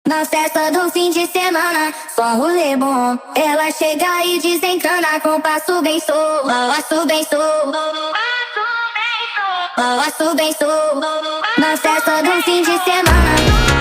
Na festa do fim de semana, só um rolê bom. Ela chega e desencana com passo bem solto. Passo bem solto. Passo bem solto. Na festa do fim de semana.